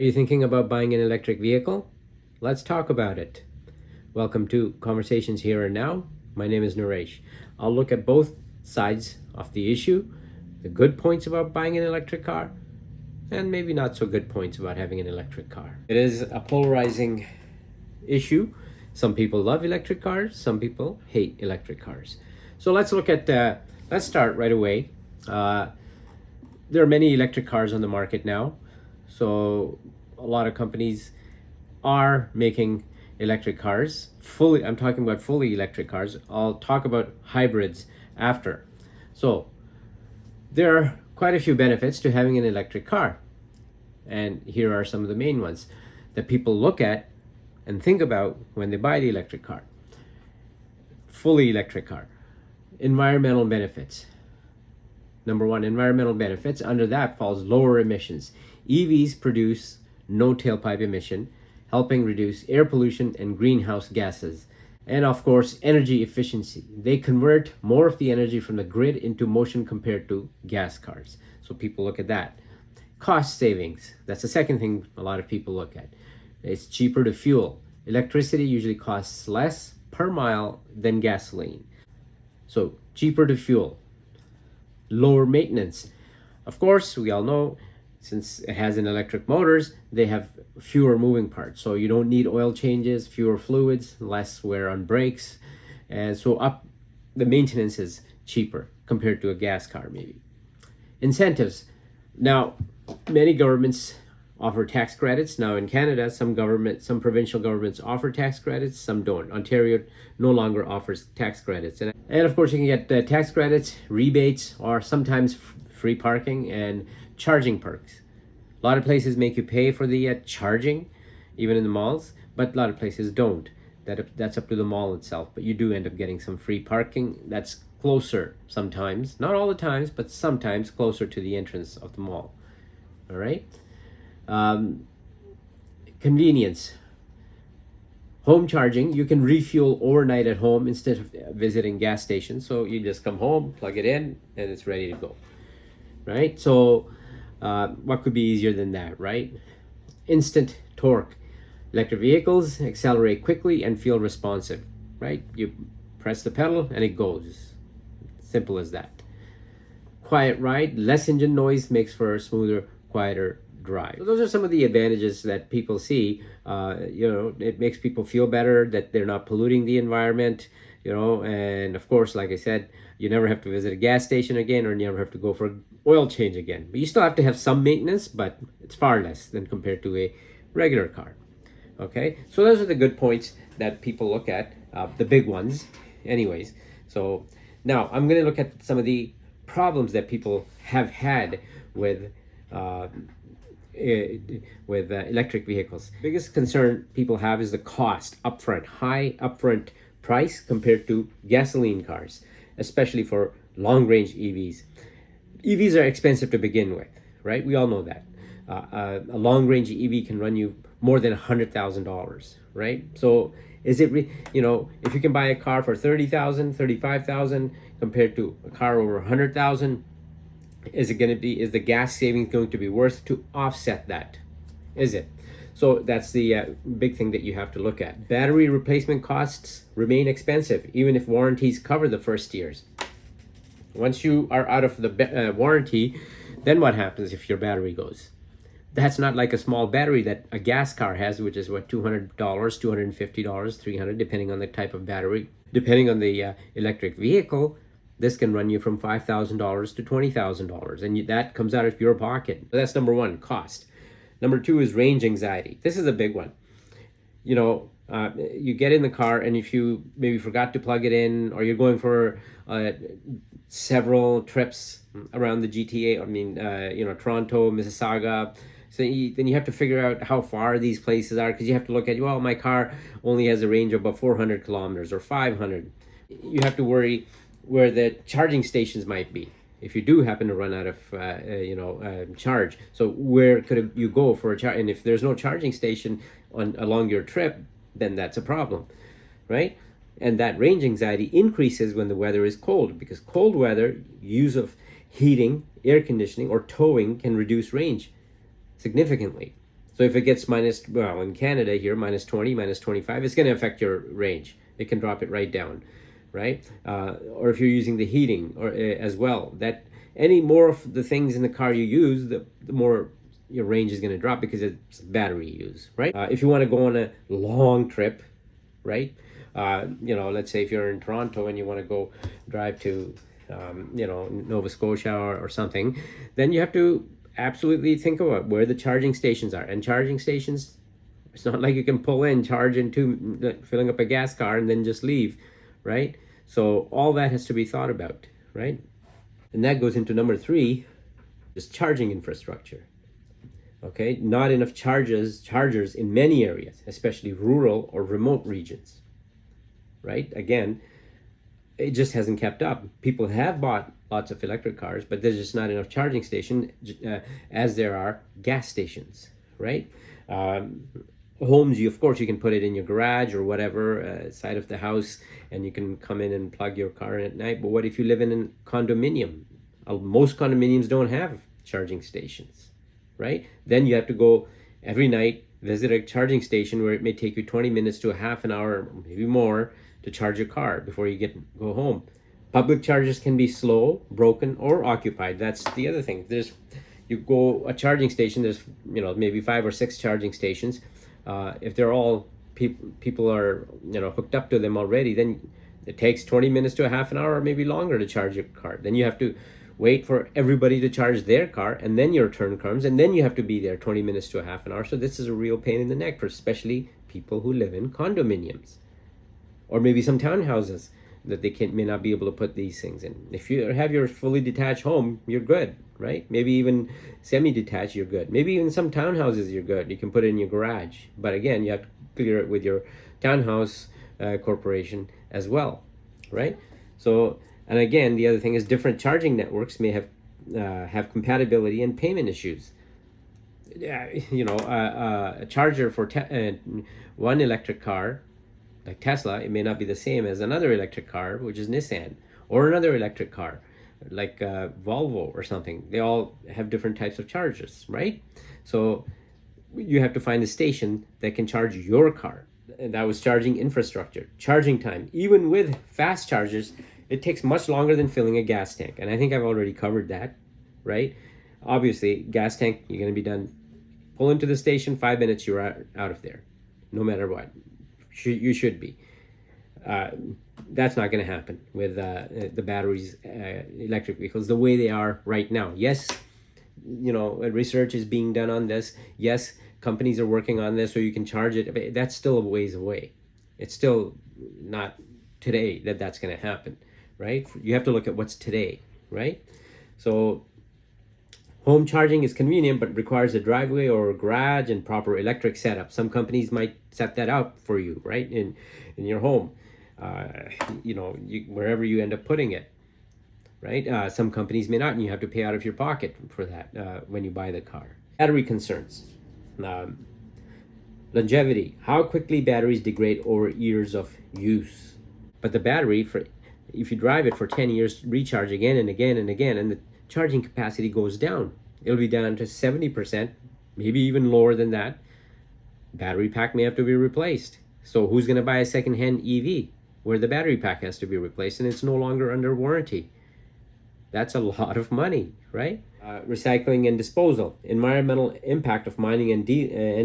Are you thinking about buying an electric vehicle? Let's talk about it. Welcome to Conversations Here and Now. My name is Naresh. I'll look at both sides of the issue, the good points about buying an electric car, and maybe not so good points about having an electric car. It is a polarizing issue. Some people love electric cars, some people hate electric cars. So let's start right away. There are many electric cars on the market now. So a lot of companies are making electric cars. I'm talking about fully electric cars. I'll talk about hybrids after. So there are quite a few benefits to having an electric car. And here are some of the main ones that people look at and think about when they buy the electric car. Fully electric car. Environmental benefits. Number one, environmental benefits. Under that falls lower emissions. EVs produce no tailpipe emission, helping reduce air pollution and greenhouse gases. And of course, energy efficiency. They convert more of the energy from the grid into motion compared to gas cars. So people look at that. Cost savings. That's the second thing a lot of people look at. It's cheaper to fuel. Electricity usually costs less per mile than gasoline. So cheaper to fuel. Lower maintenance. Of course, we all know, since it has an electric motors, they have fewer moving parts. So you don't need oil changes, fewer fluids, less wear on brakes. And so the maintenance is cheaper compared to a gas car maybe. Incentives. Now, many governments offer tax credits. Now in Canada, some provincial governments offer tax credits, some don't. Ontario no longer offers tax credits. And of course you can get tax credits, rebates, or sometimes free parking and charging perks. A lot of places make you pay for the charging, even in the malls, but a lot of places don't. That's up to the mall itself, but you do end up getting some free parking. That's closer sometimes, not all the times, but sometimes closer to the entrance of the mall. All right. Convenience. Home charging. You can refuel overnight at home instead of visiting gas stations. So you just come home, plug it in, and it's ready to go. Right? So what could be easier than that, right? Instant torque. Electric vehicles accelerate quickly and feel responsive, right? You press the pedal and it goes. Simple as that. Quiet ride. Less engine noise makes for a smoother, quieter drive. So those are some of the advantages that people see. It makes people feel better that they're not polluting the environment, and of course, like I said, you never have to visit a gas station again, or you never have to go for an oil change again. But you still have to have some maintenance, but it's far less than compared to a regular car. Okay, so those are the good points that people look at, the big ones anyways. So now I'm going to look at some of the problems that people have had with electric vehicles. Biggest concern people have is the cost upfront, high upfront price compared to gasoline cars, especially for long range EVs. EVs are expensive to begin with, right? We all know that. A long range EV can run you more than $100,000, right? So is it, if you can buy a car for $30,000, $35,000 compared to a car over $100,000, is the gas savings going to be worth to offset that? Is it? So that's the big thing that you have to look at. Battery replacement costs remain expensive, even if warranties cover the first years. Once you are out of the warranty, then what happens if your battery goes? That's not like a small battery that a gas car has, which is $200, $250, $300, depending on the type of battery. Depending on the electric vehicle, this can run you from $5,000 to $20,000, and that comes out of your pocket. So that's number one, cost. Number two is range anxiety. This is a big one. You get in the car, and if you maybe forgot to plug it in, or you're going for several trips around the GTA, Toronto, Mississauga, then you have to figure out how far these places are, because you have to look at, my car only has a range of about 400 kilometers or 500. You have to worry where the charging stations might be if you do happen to run out of charge. So where could you go for a charge? And if there's no charging station along your trip, then that's a problem, right? And that range anxiety increases when the weather is cold, because cold weather, use of heating, air conditioning, or towing can reduce range significantly. So if it gets minus, well, in Canada here, minus 20, minus 25, it's going to affect your range. It can drop it right down, right? Or if you're using the heating or as well, that any more of the things in the car you use, the more your range is going to drop because it's battery use, right? If you want to go on a long trip, right? Let's say if you're in Toronto and you want to go drive to, Nova Scotia or something, then you have to absolutely think about where the charging stations are. And charging stations, it's not like you can pull in, charge into filling up a gas car and then just leave, right? So all that has to be thought about, right? And that goes into number 3, just charging infrastructure. Okay, not enough chargers in many areas, especially rural or remote regions, right? Again, it just hasn't kept up. People have bought lots of electric cars, but there's just not enough charging station as there are gas stations, right? Homes, of course, you can put it in your garage or whatever side of the house, and you can come in and plug your car in at night. But what if you live in a condominium? Most condominiums don't have charging stations, right? Then you have to go every night, visit a charging station where it may take you 20 minutes to a half an hour, maybe more, to charge your car before you go home. Public chargers can be slow, broken, or occupied. That's the other thing. You go a charging station, there's maybe 5 or 6 charging stations. If they're all people are hooked up to them already, then it takes 20 minutes to a half an hour or maybe longer to charge your car. Then you have to wait for everybody to charge their car, and then your turn comes, and then you have to be there 20 minutes to a half an hour. So this is a real pain in the neck for especially people who live in condominiums or maybe some townhouses that they may not be able to put these things in. If you have your fully detached home, you're good, right? Maybe even semi-detached, you're good. Maybe even some townhouses, you're good. You can put it in your garage. But again, you have to clear it with your townhouse corporation as well, right? So, and again, the other thing is different charging networks may have compatibility and payment issues. A charger for one electric car, like Tesla, it may not be the same as another electric car, which is Nissan, or another electric car, like Volvo or something. They all have different types of chargers, right? So you have to find a station that can charge your car. And that was charging infrastructure, charging time. Even with fast chargers, it takes much longer than filling a gas tank. And I think I've already covered that, right? Obviously, gas tank, you're going to be done. Pull into the station, 5 minutes, you're out of there, no matter what. You should be. That's not going to happen with the batteries, electric vehicles, the way they are right now. Yes, research is being done on this. Yes, companies are working on this so you can charge it. But that's still a ways away. It's still not today that's going to happen, right? You have to look at what's today, right? So home charging is convenient, but requires a driveway or a garage and proper electric setup. Some companies might set that up for you, right, in your home, wherever you end up putting it, right? Some companies may not, and you have to pay out of your pocket for that when you buy the car. Battery concerns. Longevity. How quickly batteries degrade over years of use. But the battery, if you drive it for 10 years, recharge again and again and again, and the charging capacity goes down. It'll be down to 70%, maybe even lower than that. Battery pack may have to be replaced. So who's going to buy a second-hand EV where the battery pack has to be replaced and it's no longer under warranty? That's a lot of money, right? Recycling and disposal. Environmental impact of mining and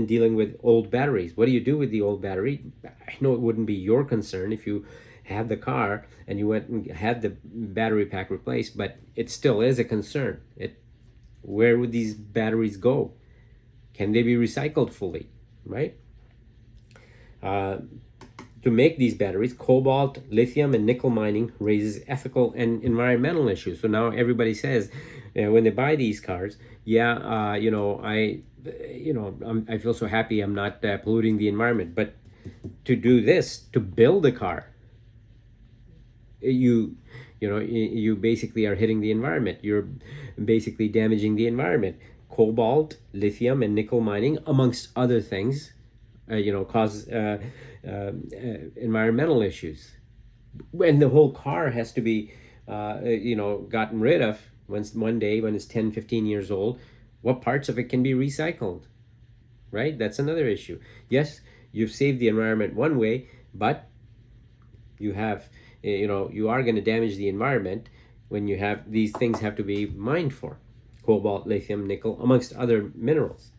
dealing with old batteries. What do you do with the old battery? I know it wouldn't be your concern if you had the car and you went and had the battery pack replaced, but it still is a concern. Where would these batteries go? Can they be recycled fully, right? To make these batteries, cobalt, lithium, and nickel mining raises ethical and environmental issues. So now everybody says, when they buy these cars, I feel so happy I'm not polluting the environment. But to do this, to build a car, you basically are hitting the environment. You're basically damaging the environment. Cobalt, lithium, and nickel mining, amongst other things, cause environmental issues. When the whole car has to be, gotten rid of one day when it's 10, 15 years old, what parts of it can be recycled, right? That's another issue. Yes, you've saved the environment one way, but you have, you are going to damage the environment when you have these things have to be mined for: cobalt, lithium, nickel, amongst other minerals.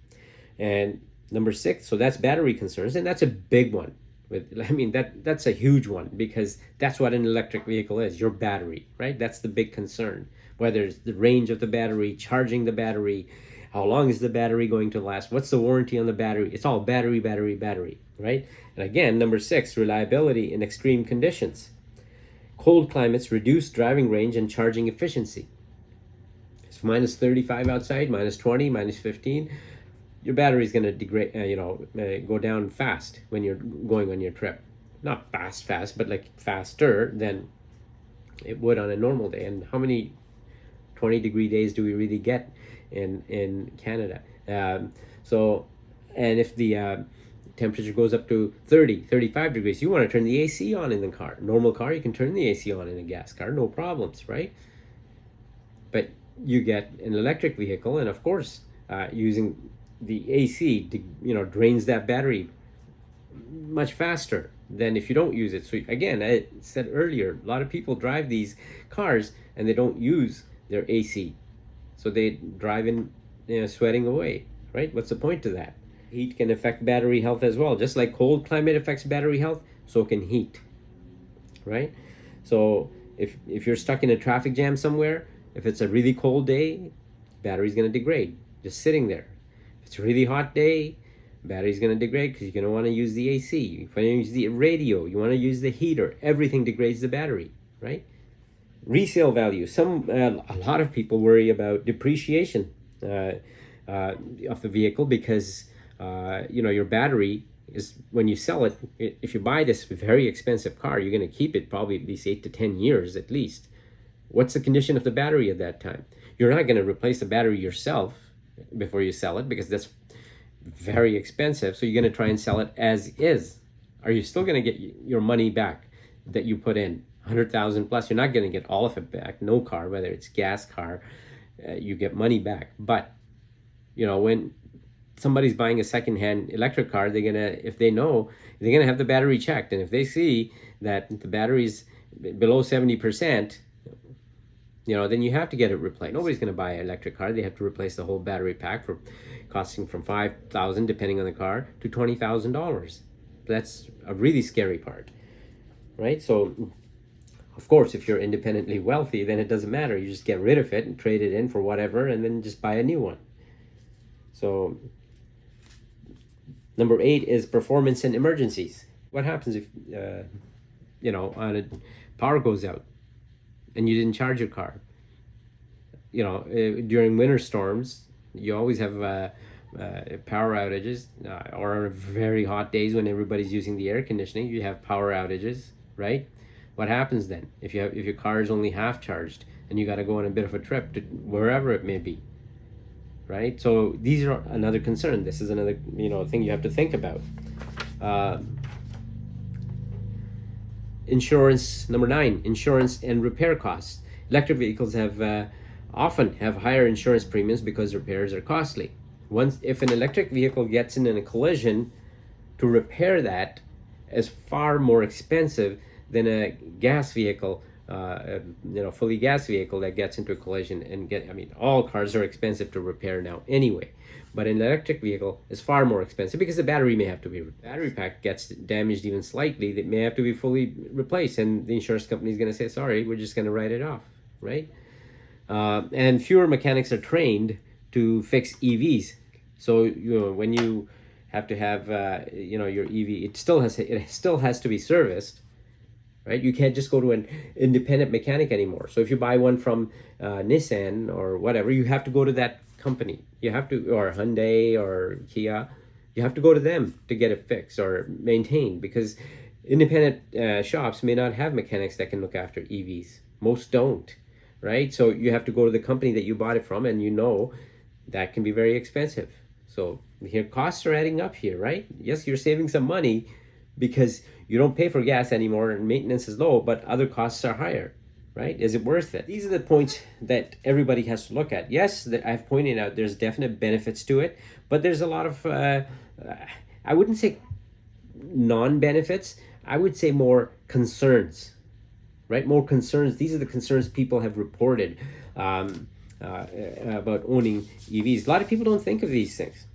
And number 6, so that's battery concerns, and that's a big one. That's a huge one, because that's what an electric vehicle is, your battery, right? That's the big concern. Whether it's the range of the battery, charging the battery, how long is the battery going to last, what's the warranty on the battery. It's all battery, battery, battery, right? And again, number 6, reliability in extreme conditions. Cold climates reduce driving range and charging efficiency. It's minus 35 outside, minus 20, minus 15. Your battery is going to degrade, go down fast when you're going on your trip. Not fast, but like faster than it would on a normal day. And how many 20-degree days do we really get in Canada? And if the temperature goes up to 30, 35 degrees, you want to turn the AC on in the car. Normal car, you can turn the AC on in a gas car, no problems, right? But you get an electric vehicle, and of course, using the AC, drains that battery much faster than if you don't use it. So again, I said earlier, a lot of people drive these cars and they don't use their AC, so they drive in, sweating away, right? What's the point to that? Heat can affect battery health as well. Just like cold climate affects battery health, so can heat, right? So if you're stuck in a traffic jam somewhere, if it's a really cold day, battery's going to degrade just sitting there. If it's a really hot day, battery's going to degrade because you're going to want to use the AC. You want to use the radio, you want to use the heater. Everything degrades the battery, right? Resale value. A lot of people worry about depreciation of the vehicle, because your battery is, when you sell it, if you buy this very expensive car, you're going to keep it probably at least 8 to 10 years at least. What's the condition of the battery at that time? You're not going to replace the battery yourself before you sell it, because that's very expensive. So you're going to try and sell it as is. Are you still going to get your money back that you put in? 100,000 plus, you're not going to get all of it back. No car, whether it's gas car, you get money back. But when somebody's buying a secondhand electric car, if they know, they're gonna have the battery checked, and if they see that the battery's below 70%, then you have to get it replaced. Nobody's gonna buy an electric car. They have to replace the whole battery pack, for costing from $5,000, depending on the car, to $20,000. That's a really scary part, right? So of course, if you're independently wealthy, then it doesn't matter. You just get rid of it and trade it in for whatever, and then just buy a new one. So number 8 is performance and emergencies. What happens if power goes out and you didn't charge your car? During winter storms, you always have power outages, or very hot days when everybody's using the air conditioning, you have power outages, right? What happens then if your car is only half charged and you got to go on a bit of a trip to wherever it may be, right? So these are another concern. This is another thing you have to think about. Insurance. Number 9, insurance and repair costs. Electric vehicles often have higher insurance premiums because repairs are costly. If an electric vehicle gets in a collision, to repair that is far more expensive than a gas vehicle, fully gas vehicle that gets into a collision all cars are expensive to repair now anyway, but an electric vehicle is far more expensive because the battery battery pack gets damaged even slightly, that may have to be fully replaced, and the insurance company is going to say, sorry, we're just going to write it off, right? And fewer mechanics are trained to fix EVs. So when you have to have your EV, it still has to be serviced, right? You can't just go to an independent mechanic anymore. So if you buy one from Nissan or whatever, you have to go to that company. You have to, or Hyundai or Kia, you have to go to them to get it fixed or maintained, because independent shops may not have mechanics that can look after EVs. Most don't, right? So you have to go to the company that you bought it from, and that can be very expensive. So here, costs are adding up here, right? Yes, you're saving some money because you don't pay for gas anymore and maintenance is low, but other costs are higher, right? Is it worth it? These are the points that everybody has to look at. Yes, that I've pointed out there's definite benefits to it, but there's a lot of I wouldn't say non-benefits. I would say more concerns, right? More concerns. These are the concerns people have reported um, about owning EVs. A lot of people don't think of these things.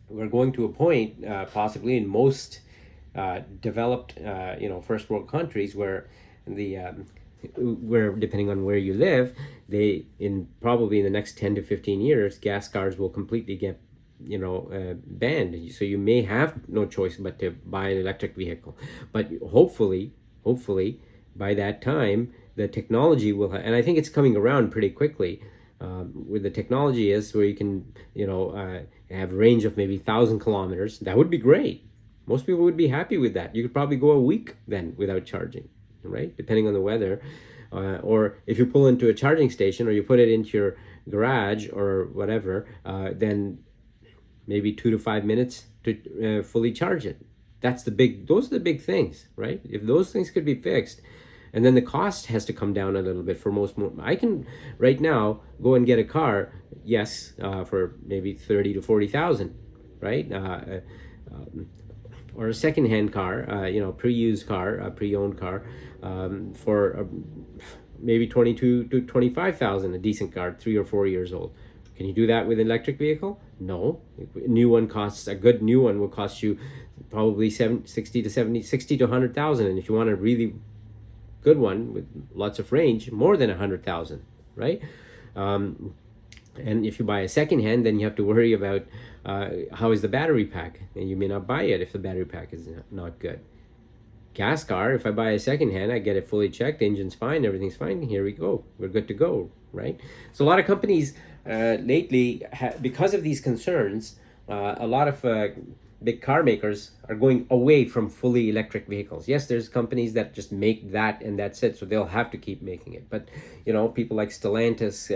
We're going to a point, possibly in most developed, first world countries, where the where depending on where you live, they in probably in the next 10 to 15 years, gas cars will completely get banned. So you may have no choice but to buy an electric vehicle. But hopefully, by that time, the technology will, and I think it's coming around pretty quickly. Where the technology is, where you can, have a range of maybe 1,000 kilometers. That would be great. Most people would be happy with that. You could probably go a week then without charging, right? Depending on the weather. Or if you pull into a charging station or you put it into your garage or whatever, then maybe 2 to 5 minutes to fully charge it. Those are the big things, right? If those things could be fixed, and then the cost has to come down a little bit for most. I can right now go and get a car, yes, for maybe 30 to 40,000, right? Or a secondhand car, pre-used car, a pre-owned car, for maybe 22 to 25,000, a decent car, 3 or 4 years old. Can you do that with an electric vehicle? No. A good new one will cost you probably 60 to 70, 60 to 100,000. And if you want a really good one with lots of range, more than 100,000, right? And if you buy a second hand, then you have to worry about how is the battery pack, and you may not buy it if the battery pack is not good. Gas car, if I buy a second hand, I get it fully checked, engine's fine, everything's fine, here we go, we're good to go, right? So a lot of companies lately, because of these concerns, a lot of big car makers are going away from fully electric vehicles. Yes, there's companies that just make that and that's it, so they'll have to keep making it. But people like Stellantis,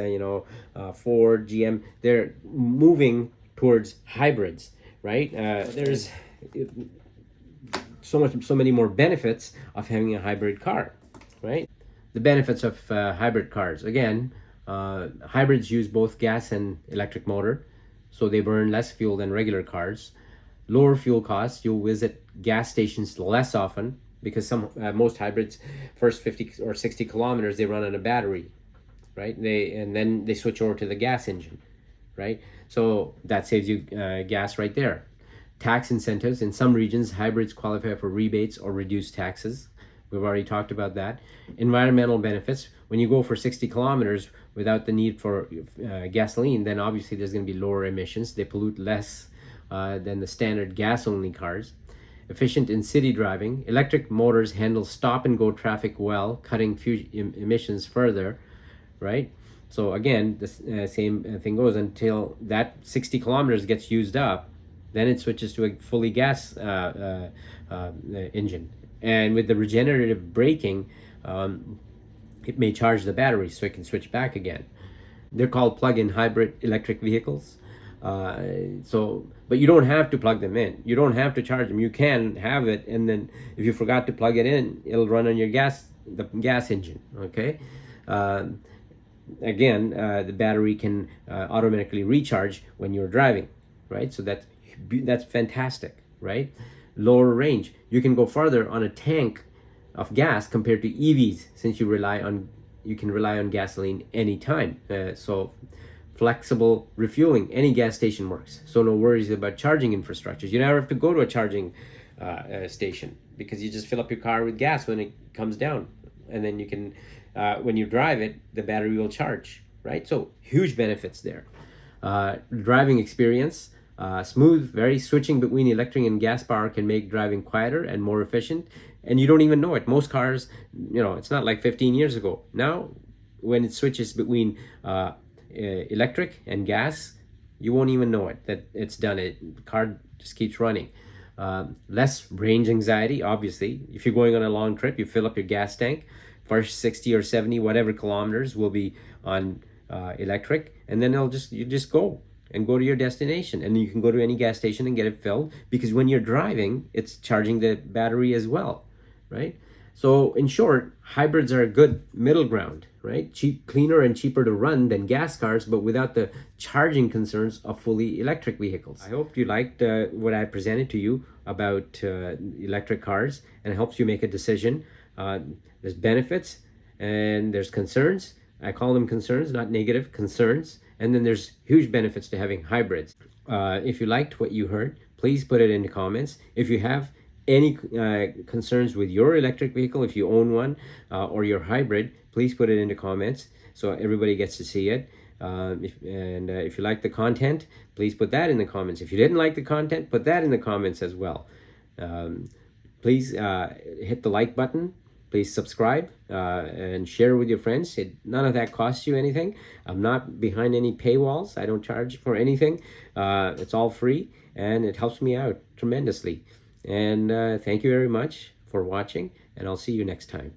Ford, GM, they're moving towards hybrids, right? There's so many more benefits of having a hybrid car, right? The benefits of hybrid cars. Again, hybrids use both gas and electric motor, so they burn less fuel than regular cars. Lower fuel costs. You'll visit gas stations less often because most hybrids, first 50 or 60 kilometers, they run on a battery, right? And then they switch over to the gas engine, right? So that saves you gas right there. Tax incentives. In some regions, hybrids qualify for rebates or reduced taxes. We've already talked about that. Environmental benefits. When you go for 60 kilometers without the need for gasoline, then obviously there's going to be lower emissions. They pollute less than the standard gas-only cars. Efficient in city driving. Electric motors handle stop-and-go traffic well, cutting emissions further, right? So again, the same thing goes until that 60 kilometers gets used up. Then it switches to a fully gas engine. And with the regenerative braking, it may charge the battery so it can switch back again. They're called plug-in hybrid electric vehicles. But you don't have to plug them in. You don't have to charge them. You can have it, and then if you forgot to plug it in, it'll run on the gas engine. Okay. Again, the battery can automatically recharge when you're driving, right? So that's fantastic, right? Lower range. You can go farther on a tank of gas compared to EVs, since you can rely on gasoline anytime. So flexible refueling. Any gas station works. So no worries about charging infrastructures. You never have to go to a charging station because you just fill up your car with gas when it comes down, and then you can, when you drive it, the battery will charge, right? So huge benefits there. Driving experience. Smooth, switching between electric and gas power can make driving quieter and more efficient, and you don't even know it. Most cars, it's not like 15 years ago. Now, when it switches between electric and gas, you won't even know it, that it's done. The car just keeps running. Less range anxiety, obviously. If you're going on a long trip, you fill up your gas tank. First 60 or 70, whatever kilometers will be on electric, and then you just go to your destination, and you can go to any gas station and get it filled, because when you're driving, it's charging the battery as well, right? So in short, hybrids are a good middle ground, right? Cheap, cleaner and cheaper to run than gas cars, but without the charging concerns of fully electric vehicles. I hope you liked what I presented to you about electric cars, and it helps you make a decision. There's benefits and there's concerns. I call them concerns, not negative, concerns. And then there's huge benefits to having hybrids. If you liked what you heard, please put it in the comments. If you have any concerns with your electric vehicle, if you own one, or your hybrid, please put it in the comments so everybody gets to see it. If you like the content, please put that in the comments. If you didn't like the content, put that in the comments as well. Please hit the like button. Please subscribe and share with your friends. None of that costs you anything. I'm not behind any paywalls. I don't charge for anything. It's all free, and it helps me out tremendously. And thank you very much for watching, and I'll see you next time.